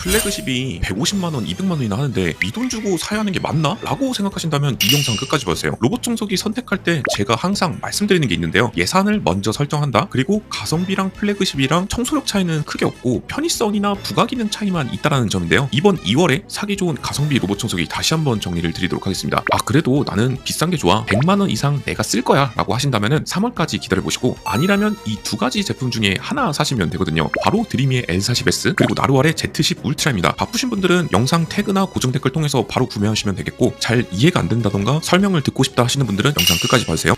플래그십이 150만원, 200만원이나 하는데 이 돈 주고 사야 하는 게 맞나? 라고 생각하신다면 이 영상 끝까지 봐주세요. 로봇 청소기 선택할 때 제가 항상 말씀드리는 게 있는데요. 예산을 먼저 설정한다. 그리고 가성비랑 플래그십이랑 청소력 차이는 크게 없고 편의성이나 부가기능 차이만 있다라는 점인데요. 이번 2월에 사기 좋은 가성비 로봇 청소기 다시 한번 정리를 드리도록 하겠습니다. 그래도 나는 비싼 게 좋아. 100만원 이상 내가 쓸 거야 라고 하신다면 3월까지 기다려보시고, 아니라면 이 두 가지 제품 중에 하나 사시면 되거든요. 바로 드림이의 L40S 그리고 나루알의 Z10 울트라입니다. 바쁘신 분들은 영상 태그나 고정 댓글 통해서 바로 구매하시면 되겠고, 잘 이해가 안 된다던가 설명을 듣고 싶다 하시는 분들은 영상 끝까지 봐주세요.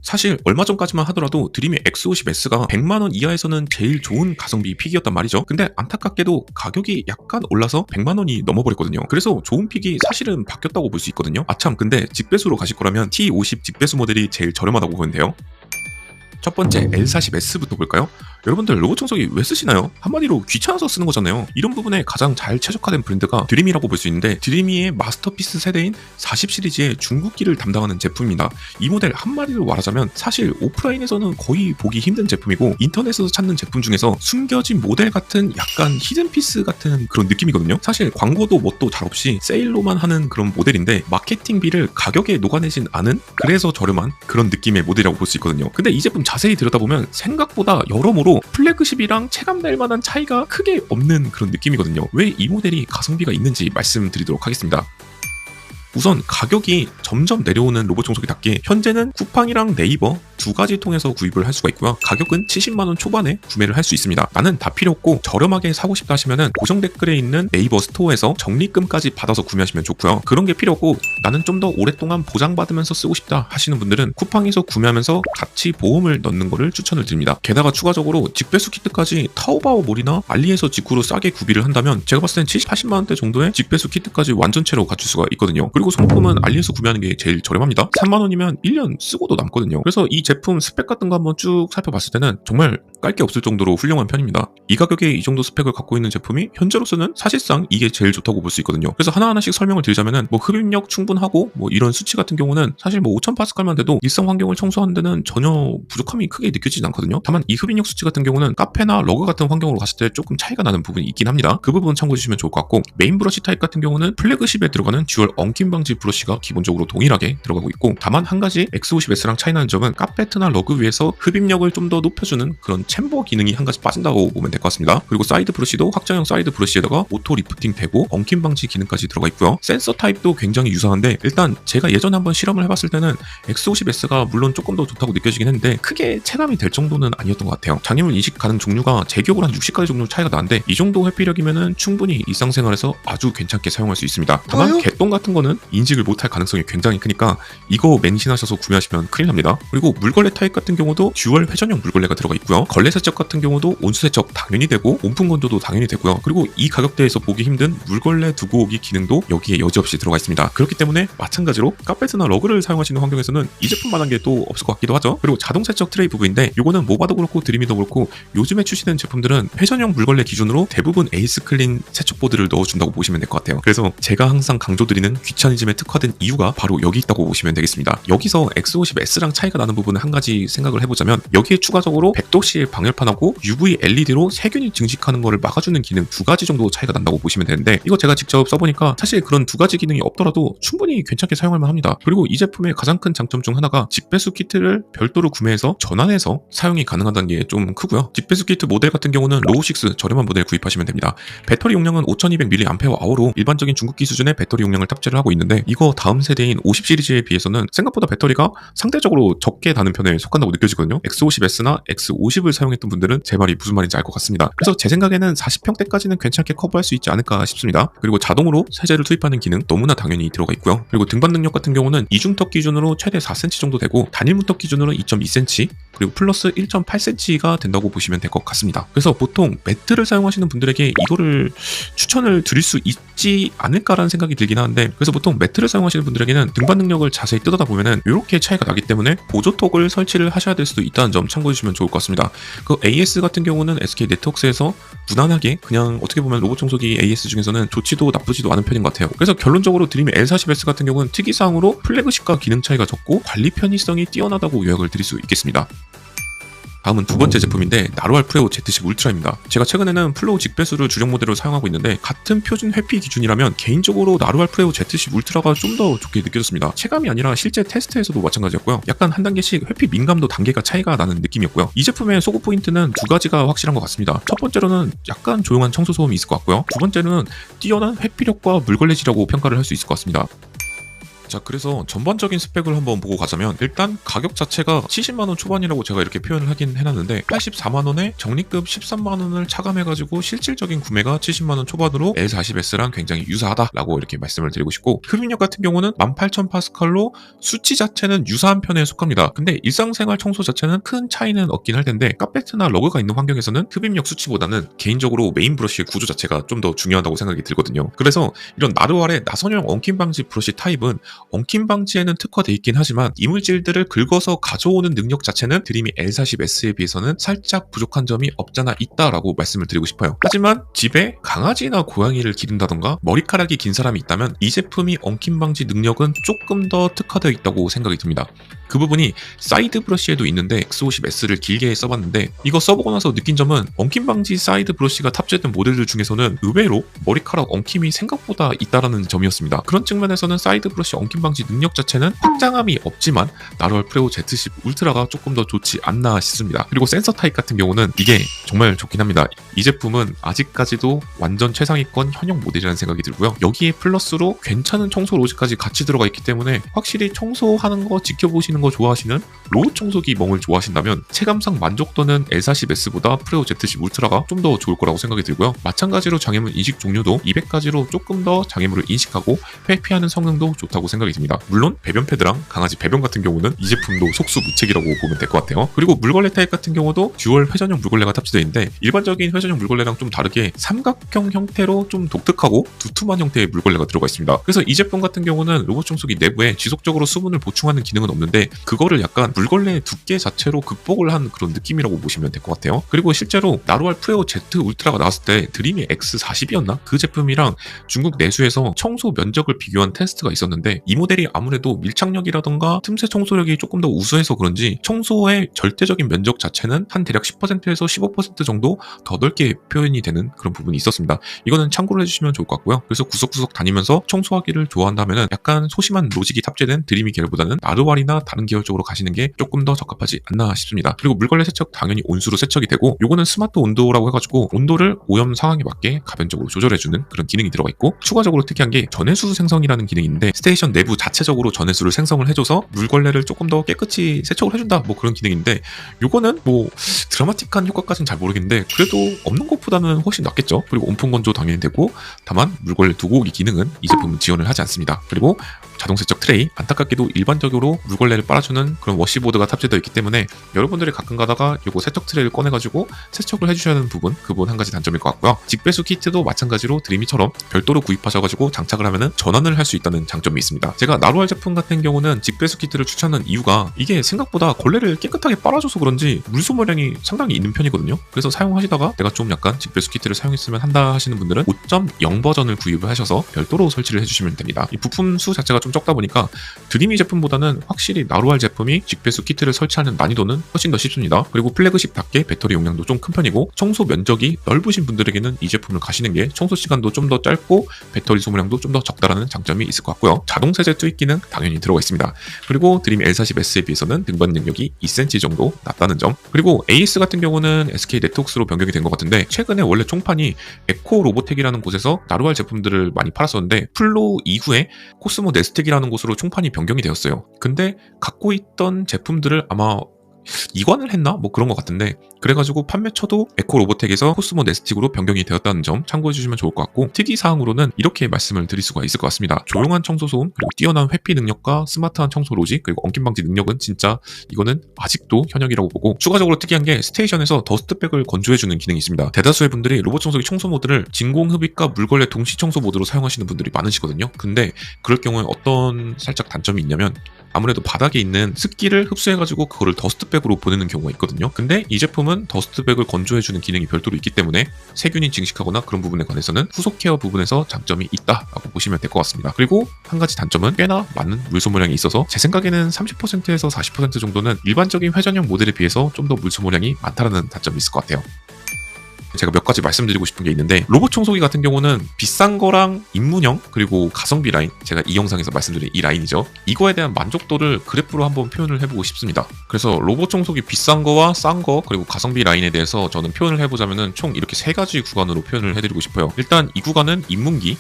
사실 얼마 전까지만 하더라도 드림의 X50S가 100만원 이하에서는 제일 좋은 가성비 픽이었단 말이죠. 근데 안타깝게도 가격이 약간 올라서 100만원이 넘어버렸거든요. 그래서 좋은 픽이 사실은 바뀌었다고 볼 수 있거든요. 아참, 근데 직배수로 가실 거라면 T50 직배수 모델이 제일 저렴하다고 보면 돼요. 첫 번째 L40S부터 볼까요? 여러분들 로봇 청소기 왜 쓰시나요? 한마디로 귀찮아서 쓰는 거잖아요. 이런 부분에 가장 잘 최적화된 브랜드가 드림이라고 볼 수 있는데, 드림이의 마스터피스 세대인 40 시리즈의 중국기를 담당하는 제품입니다. 이 모델 한마디로 말하자면 사실 오프라인에서는 거의 보기 힘든 제품이고, 인터넷에서 찾는 제품 중에서 숨겨진 모델 같은 약간 히든피스 같은 그런 느낌이거든요. 사실 광고도 뭣도 잘 없이 세일로만 하는 그런 모델인데 마케팅비를 가격에 녹아내진 않은, 그래서 저렴한 그런 느낌의 모델이라고 볼 수 있거든요. 근데 이 제품 자세히 들여다보면 생각보다 여러모로 플래그십이랑 체감될 만한 차이가 크게 없는 그런 느낌이거든요. 왜 이 모델이 가성비가 있는지 말씀드리도록 하겠습니다. 우선 가격이 점점 내려오는 로봇 청소기답게 현재는 쿠팡이랑 네이버 두 가지 통해서 구입을 할 수가 있고요. 가격은 70만원 초반에 구매를 할 수 있습니다. 나는 다 필요 없고 저렴하게 사고 싶다 하시면은 고정 댓글에 있는 네이버 스토어에서 적립금까지 받아서 구매하시면 좋고요. 그런 게 필요 없고 나는 좀 더 오랫동안 보장받으면서 쓰고 싶다 하시는 분들은 쿠팡에서 구매하면서 같이 보험을 넣는 거를 추천을 드립니다. 게다가 추가적으로 직배수 키트까지 타오바오몰이나 알리에서 직구로 싸게 구비를 한다면 제가 봤을 땐 70, 80만원대 정도의 직배수 키트까지 완전체로 갖출 수가 있거든요. 그리고 성품은 알리에서 구매하는 게 제일 저렴합니다. 3만원이면 1년 쓰고도 남거든요. 그래서 이 제품 스펙 같은 거 한번 쭉 살펴봤을 때는 정말 깔 게 없을 정도로 훌륭한 편입니다. 이 가격에 이 정도 스펙을 갖고 있는 제품이 현재로서는 사실상 이게 제일 좋다고 볼 수 있거든요. 그래서 하나하나씩 설명을 드리자면은 흡입력 충분하고 이런 수치 같은 경우는 사실 5000파스칼만 돼도 일상 환경을 청소하는 데는 전혀 부족함이 크게 느껴지지 않거든요. 다만 이 흡입력 수치 같은 경우는 카페나 러그 같은 환경으로 갔을 때 조금 차이가 나는 부분이 있긴 합니다. 그 부분 참고해 주시면 좋을 것 같고, 메인 브러쉬 타입 같은 경우는 플래그십에 들어가는 듀얼 엉킴 방지 브러쉬가 기본적으로 동일하게 들어가고 있고, 다만 한 가지 X50S랑 차이나는 점은 카페트나 러그 위에서 흡입력을 좀 더 높여주는 그런 챔버 기능이 한 가지 빠진다고 보면 될 것 같습니다. 그리고 사이드 브러쉬도 확장형 사이드 브러쉬에다가 오토 리프팅 되고 엉킴 방지 기능까지 들어가 있고요. 센서 타입도 굉장히 유사한데, 일단 제가 예전에 한번 실험을 해봤을 때는 X50S가 물론 조금 더 좋다고 느껴지긴 했는데 크게 체감이 될 정도는 아니었던 것 같아요. 장애물 인식 가능 종류가 제 기억으로 한 60가지 정도 차이가 나는데 이 정도 회피력이면은 충분히 일상생활에서 아주 괜찮게 사용할 수 있습니다. 다만 개똥 같은 거는 인식을 못할 가능성이 굉장히 크니까 이거 맹신하셔서 구매하시면 큰일 납니다. 그리고 물걸레 타입 같은 경우도 듀얼 회전형 물걸레가 들어가 있고요. 걸레 세척 같은 경우도 온수 세척 당연히 되고 온풍 건조도 당연히 되고요. 그리고 이 가격대에서 보기 힘든 물걸레 두고 오기 기능도 여기에 여지없이 들어가 있습니다. 그렇기 때문에 마찬가지로 카페트나 러그를 사용하시는 환경에서는 이 제품만한 게 또 없을 것 같기도 하죠. 그리고 자동 세척 트레이 부분인데 이거는 모바도 그렇고 드림이도 그렇고 요즘에 출시된 제품들은 회전형 물걸레 기준으로 대부분 에이스 클린 세척보드를 넣어준다고 보시면 될 것 같아요. 그래서 제가 항상 강조드리는 귀차니즘에 특화된 이유가 바로 여기 있다고 보시면 되겠습니다. 여기서 X50S랑 차이가 나는 부분을 한 가지 생각을 해보자면, 여기에 추가적으로 100도씨의 방열판하고 UV LED로 세균이 증식하는 것을 막아주는 기능 두 가지 정도 차이가 난다고 보시면 되는데, 이거 제가 직접 써보니까 사실 그런 두 가지 기능이 없더라도 충분히 괜찮게 사용할 만합니다. 그리고 이 제품의 가장 큰 장점 중 하나가 직배수 키트를 별도로 구매해서 전환해서 사용이 가능하다는 게 좀 크고요. 직배수 키트 모델 같은 경우는 로우6 저렴한 모델 구입하시면 됩니다. 배터리 용량은 5200mAh로 일반적인 중국기 수준의 배터리 용량을 탑재를 하고 있는데, 이거 다음 세대인 50 시리즈에 비해서는 생각보다 배터리가 상대적으로 적게 다는 편에 속한다고 느껴지거든요. X50S나 X50을 사용했던 분들은 제 말이 무슨 말인지 알 것 같습니다. 그래서 제 생각에는 40평대까지는 괜찮게 커버할 수 있지 않을까 싶습니다. 그리고 자동으로 세제를 투입하는 기능 너무나 당연히 들어가 있고요. 그리고 등반 능력 같은 경우는 이중턱 기준으로 최대 4cm 정도 되고 단일 문턱 기준으로 2.2cm 그리고 플러스 1.8cm가 된다고 보시면 될 것 같습니다. 그래서 보통 매트를 사용하시는 분들에게 이거를 추천을 드릴 수 있지 않을까라는 생각이 들긴 하는데, 그래서 보통 매트를 사용하시는 분들에게는 등반 능력을 자세히 뜯어다 보면은 이렇게 차이가 나기 때문에 보조턱을 설치를 하셔야 될 수도 있다는 점 참고해 주시면 좋을 것 같습니다. 그 AS 같은 경우는 SK 네트워크스에서 무난하게 그냥 어떻게 보면 로봇 청소기 AS 중에서는 좋지도 나쁘지도 않은 편인 것 같아요. 그래서 결론적으로 드림의 L40S 같은 경우는 특이사항으로 플래그십과 기능 차이가 적고 관리 편의성이 뛰어나다고 요약을 드릴 수 있겠습니다. 다음은 두 번째 제품인데 나로알 프레오 Z10 울트라입니다. 제가 최근에는 플로우 직배수를 주력 모델로 사용하고 있는데 같은 표준 회피 기준이라면 개인적으로 나로알 프레오 Z10 울트라가 좀 더 좋게 느껴졌습니다. 체감이 아니라 실제 테스트에서도 마찬가지였고요. 약간 한 단계씩 회피 민감도 단계가 차이가 나는 느낌이었고요. 이 제품의 소구 포인트는 두 가지가 확실한 것 같습니다. 첫 번째로는 약간 조용한 청소 소음이 있을 것 같고요. 두 번째로는 뛰어난 회피력과 물걸레질이라고 평가를 할 수 있을 것 같습니다. 자, 그래서 전반적인 스펙을 한번 보고 가자면 일단 가격 자체가 70만원 초반이라고 제가 이렇게 표현을 하긴 해놨는데 84만원에 적립금 13만원을 차감해가지고 실질적인 구매가 70만원 초반으로 L40S랑 굉장히 유사하다라고 이렇게 말씀을 드리고 싶고, 흡입력 같은 경우는 18,000파스칼로 수치 자체는 유사한 편에 속합니다. 근데 일상생활 청소 자체는 큰 차이는 없긴 할 텐데 카페트나 러그가 있는 환경에서는 흡입력 수치보다는 개인적으로 메인 브러쉬의 구조 자체가 좀 더 중요하다고 생각이 들거든요. 그래서 이런 나루알의 나선형 엉킴 방지 브러쉬 타입은 엉킴 방지에는 특화되어 있긴 하지만 이물질들을 긁어서 가져오는 능력 자체는 드림이 L40S에 비해서는 살짝 부족한 점이 없잖아 있다라고 말씀을 드리고 싶어요. 하지만 집에 강아지나 고양이를 기른다던가 머리카락이 긴 사람이 있다면 이 제품이 엉킴 방지 능력은 조금 더 특화되어 있다고 생각이 듭니다. 그 부분이 사이드 브러쉬에도 있는데 X50S를 길게 써봤는데 이거 써보고 나서 느낀 점은 엉킴 방지 사이드 브러쉬가 탑재된 모델들 중에서는 의외로 머리카락 엉킴이 생각보다 있다라는 점이었습니다. 그런 측면에서는 사이드 브러쉬 엉킴 방지 능력 자체는 확장함이 없지만 나로알 프레오 Z10 울트라가 조금 더 좋지 않나 싶습니다. 그리고 센서 타입 같은 경우는 이게 정말 좋긴 합니다. 이 제품은 아직까지도 완전 최상위권 현역 모델이라는 생각이 들고요. 여기에 플러스로 괜찮은 청소 로직까지 같이 들어가 있기 때문에 확실히 청소하는 거 지켜보시는 거 좋아하시는 로우 청소기 멍을 좋아하신다면 체감상 만족도는 L40S보다 프레오 Z10 울트라가 좀 더 좋을 거라고 생각이 들고요. 마찬가지로 장애물 인식 종류도 200가지로 조금 더 장애물을 인식하고 회피하는 성능도 좋다고 생각이 듭니다. 물론 배변 패드랑 강아지 배변 같은 경우는 이 제품도 속수무책이라고 보면 될 것 같아요. 그리고 물걸레 타입 같은 경우도 듀얼 회전형 물걸레가 탑재되어 있는데 일반적인 회전형 물걸레랑 좀 다르게 삼각형 형태로 좀 독특하고 두툼한 형태의 물걸레가 들어가 있습니다. 그래서 이 제품 같은 경우는 로봇 청소기 내부에 지속적으로 수분을 보충하는 기능은 없는데 그거를 약간 물걸레의 두께 자체로 극복을 한 그런 느낌이라고 보시면 될 것 같아요. 그리고 실제로 나로알 프레오 Z 울트라가 나왔을 때 드림이 X40이었나? 그 제품이랑 중국 내수에서 청소 면적을 비교한 테스트가 있었는데 이 모델이 아무래도 밀착력이라던가 틈새 청소력이 조금 더 우수해서 그런지 청소의 절대적인 면적 자체는 한 대략 10%에서 15% 정도 더 넓게 표현이 되는 그런 부분이 있었습니다. 이거는 참고를 해주시면 좋을 것 같고요. 그래서 구석구석 다니면서 청소하기를 좋아한다면 약간 소심한 로직이 탑재된 드림이 계열보다는 나루알이나 다른 계열 쪽으로 가시는 게 조금 더 적합하지 않나 싶습니다. 그리고 물걸레 세척 당연히 온수로 세척이 되고 요거는 스마트 온도라고 해가지고 온도를 오염 상황에 맞게 가변적으로 조절해주는 그런 기능이 들어가 있고 추가적으로 특이한 게 전해수 생성이라는 기능이 있는데 스테이션 내부 자체적으로 전해수를 생성을 해줘서 물걸레를 조금 더 깨끗이 세척을 해준다 뭐 그런 기능인데 요거는 뭐 드라마틱한 효과까지는 잘 모르겠는데 그래도 없는 것보다는 훨씬 낫겠죠. 그리고 온풍 건조 당연히 되고 다만 물걸레 두고 오기 기능은 이 제품은 지원을 하지 않습니다. 그리고 자동 세척 트레이, 안타깝게도 일반적으로 물걸레를 빨아주는 그런 워시보드가 탑재되어 있기 때문에 여러분들이 가끔 가다가 요거 세척 트레이를 꺼내가지고 세척을 해주셔야 하는 부분, 그 부분 한 가지 단점일 것 같고요. 직배수 키트도 마찬가지로 드림이처럼 별도로 구입하셔가지고 장착을 하면은 전환을 할 수 있다는 장점이 있습니다. 제가 나루알 제품 같은 경우는 직배수 키트를 추천하는 이유가 이게 생각보다 걸레를 깨끗하게 빨아줘서 그런지 물소모량이 상당히 있는 편이거든요. 그래서 사용하시다가 내가 좀 약간 직배수 키트를 사용했으면 한다 하시는 분들은 5.0 버전을 구입을 하셔서 별도로 설치를 해주시면 됩니다. 이 부품 수 자체가 좀 적다 보니까 드림이 제품보다는 확실히 나루알 제품이 직배수 키트를 설치하는 난이도는 훨씬 더 쉽습니다. 그리고 플래그십답게 배터리 용량도 좀 큰 편이고 청소 면적이 넓으신 분들에게는 이 제품을 가시는 게 청소 시간도 좀 더 짧고 배터리 소모량도 좀 더 적다라는 장점이 있을 것 같고요. 자동 세제 투입 기능 당연히 들어가 있습니다. 그리고 드림 L40S에 비해서는 등받이 능력이 2cm 정도 낮다는 점. 그리고 AS 같은 경우는 SK 네트웍스로 변경이 된 것 같은데 최근에 원래 총판이 에코 로보텍이라는 곳에서 나루알 제품들을 많이 팔았었는데 플로우 이후에 코스모 네스텍이라는 곳으로 총판이 변경이 되었어요. 근데 갖고 있던 제품들을 아마 이관을 했나? 뭐 그런 것 같은데 그래가지고 판매처도 에코 로보텍에서 코스모 네스틱으로 변경이 되었다는 점 참고해주시면 좋을 것 같고 특이사항으로는 이렇게 말씀을 드릴 수가 있을 것 같습니다. 조용한 청소 소음 그리고 뛰어난 회피 능력과 스마트한 청소 로직 그리고 엉킴 방지 능력은 진짜 이거는 아직도 현역이라고 보고 추가적으로 특이한 게 스테이션에서 더스트백을 건조해주는 기능이 있습니다. 대다수의 분들이 로봇 청소기 청소 모드를 진공 흡입과 물걸레 동시 청소 모드로 사용하시는 분들이 많으시거든요. 근데 그럴 경우에 어떤 살짝 단점이 있냐면 아무래도 바닥에 있는 습기를 흡수해가지고 그거를 더스트백 더스트백으로 보내는 경우가 있거든요. 근데 이 제품은 더스트백을 건조해주는 기능이 별도로 있기 때문에 세균이 증식하거나 그런 부분에 관해서는 후속 케어 부분에서 장점이 있다라고 보시면 될 것 같습니다. 그리고 한 가지 단점은 꽤나 많은 물소모량이 있어서 제 생각에는 30%에서 40% 정도는 일반적인 회전형 모델에 비해서 좀 더 물소모량이 많다는 단점이 있을 것 같아요. 제가 몇 가지 말씀드리고 싶은 게 있는데, 로봇 청소기 같은 경우는 비싼 거랑 입문형 그리고 가성비 라인, 제가 이 영상에서 말씀드린 이 라인이죠. 이거에 대한 만족도를 그래프로 한번 표현을 해보고 싶습니다. 그래서 로봇 청소기 비싼 거와 싼 거 그리고 가성비 라인에 대해서 저는 표현을 해보자면은 총 이렇게 세 가지 구간으로 표현을 해드리고 싶어요. 일단 이 구간은 입문기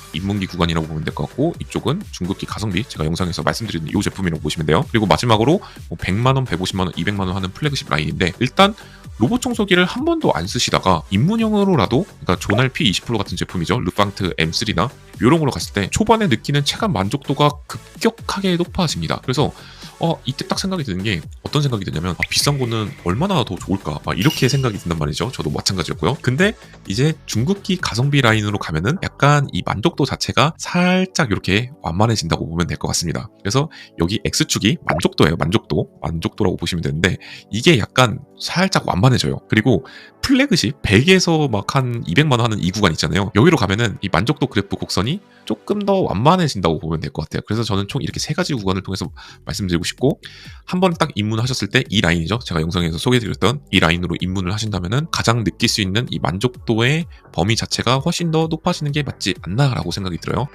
구간이라고 보면 될 것 같고, 이쪽은 중급기 가성비, 제가 영상에서 말씀드린 이 제품이라고 보시면 돼요. 그리고 마지막으로 100만원, 150만원, 200만원 하는 플래그십 라인인데, 일단 로봇 청소기를 한 번도 안 쓰시다가 입문형으로라도, 그러니까 조날 P20 같은 제품이죠. 르팡트 M3나 이런 걸로 갔을 때 초반에 느끼는 체감 만족도가 급격하게 높아집니다. 그래서 이때 딱 생각이 드는 게, 어떤 생각이 드냐면 비싼 거는 얼마나 더 좋을까, 이렇게 생각이 든단 말이죠. 저도 마찬가지였고요. 근데 이제 중급기 가성비 라인으로 가면은 약간 이 만족도 자체가 살짝 이렇게 완만해진다고 보면 될 것 같습니다. 그래서 여기 X축이 만족도예요. 만족도라고 보시면 되는데, 이게 약간 살짝 완만해져요. 그리고 플래그십 100에서 막 한 200만 원 하는 이 구간 있잖아요. 여기로 가면은 이 만족도 그래프 곡선이 조금 더 완만해진다고 보면 될 것 같아요. 그래서 저는 총 이렇게 세 가지 구간을 통해서 말씀드리고 싶고, 한 번 딱 입문하셨을 때 이 라인이죠. 제가 영상에서 소개해드렸던 이 라인으로 입문을 하신다면은 가장 느낄 수 있는 이 만족도의 범위 자체가 훨씬 더 높아지는 게 맞지 않나라고 생각이 들어요.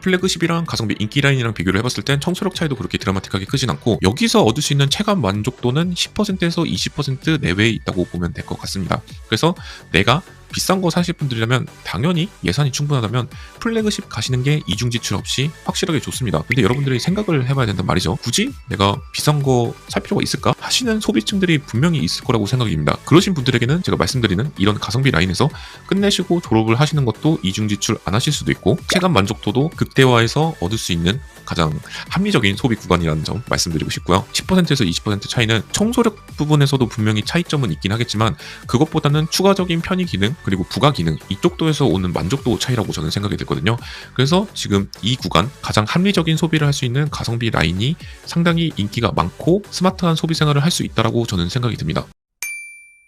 플래그십이랑 가성비 인기 라인이랑 비교를 해봤을 땐 청소력 차이도 그렇게 드라마틱하게 크진 않고, 여기서 얻을 수 있는 체감 만족도는 10%에서 20% 내외에 있다고 보면 될 것 같습니다. 그래서 내가 비싼 거 사실 분들이라면 당연히 예산이 충분하다면 플래그십 가시는 게 이중 지출 없이 확실하게 좋습니다. 근데 여러분들이 생각을 해봐야 된단 말이죠. 굳이 내가 비싼 거 살 필요가 있을까 하시는 소비층들이 분명히 있을 거라고 생각이 듭니다. 그러신 분들에게는 제가 말씀드리는 이런 가성비 라인에서 끝내시고 졸업을 하시는 것도 이중 지출 안 하실 수도 있고, 체감 만족도도 극대화해서 얻을 수 있는 가장 합리적인 소비 구간이라는 점 말씀드리고 싶고요. 10%에서 20% 차이는 청소력 부분에서도 분명히 차이점은 있긴 하겠지만, 그것보다는 추가적인 편의 기능 그리고 부가 기능, 이쪽도에서 오는 만족도 차이라고 저는 생각이 들거든요. 그래서 지금 이 구간 가장 합리적인 소비를 할 수 있는 가성비 라인이 상당히 인기가 많고 스마트한 소비 생활을 할 수 있다라고 저는 생각이 듭니다.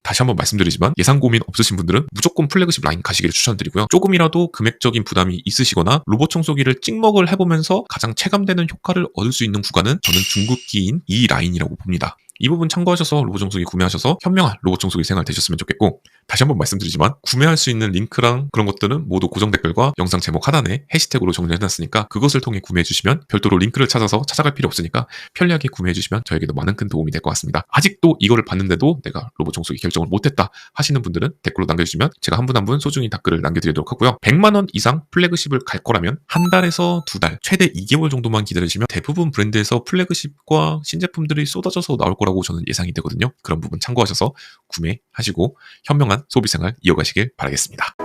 다시 한번 말씀드리지만 예산 고민 없으신 분들은 무조건 플래그십 라인 가시기를 추천드리고요. 조금이라도 금액적인 부담이 있으시거나 로봇 청소기를 찍먹을 해보면서 가장 체감되는 효과를 얻을 수 있는 구간은 저는 중급기인 이 라인이라고 봅니다. 이 부분 참고하셔서 로봇 청소기 구매하셔서 현명한 로봇 청소기 생활 되셨으면 좋겠고, 다시 한번 말씀드리지만 구매할 수 있는 링크랑 그런 것들은 모두 고정 댓글과 영상 제목 하단에 해시태그로 정리해놨으니까 그것을 통해 구매해주시면, 별도로 링크를 찾아서 찾아갈 필요 없으니까 편리하게 구매해주시면 저에게도 많은 큰 도움이 될 것 같습니다. 아직도 이거를 봤는데도 내가 로봇 청소기 결정을 못했다 하시는 분들은 댓글로 남겨주시면 제가 한 분 한 분 소중히 댓글을 남겨드리도록 하고요. 100만원 이상 플래그십을 갈 거라면 한 달에서 두 달, 최대 2개월 정도만 기다리시면 대부분 브랜드에서 플래그십과 신제품들이 쏟아져서 나올 거라고 저는 예상이 되거든요. 그런 부분 참고하셔서 구매하시고 현명한 소비생활 이어가시길 바라겠습니다.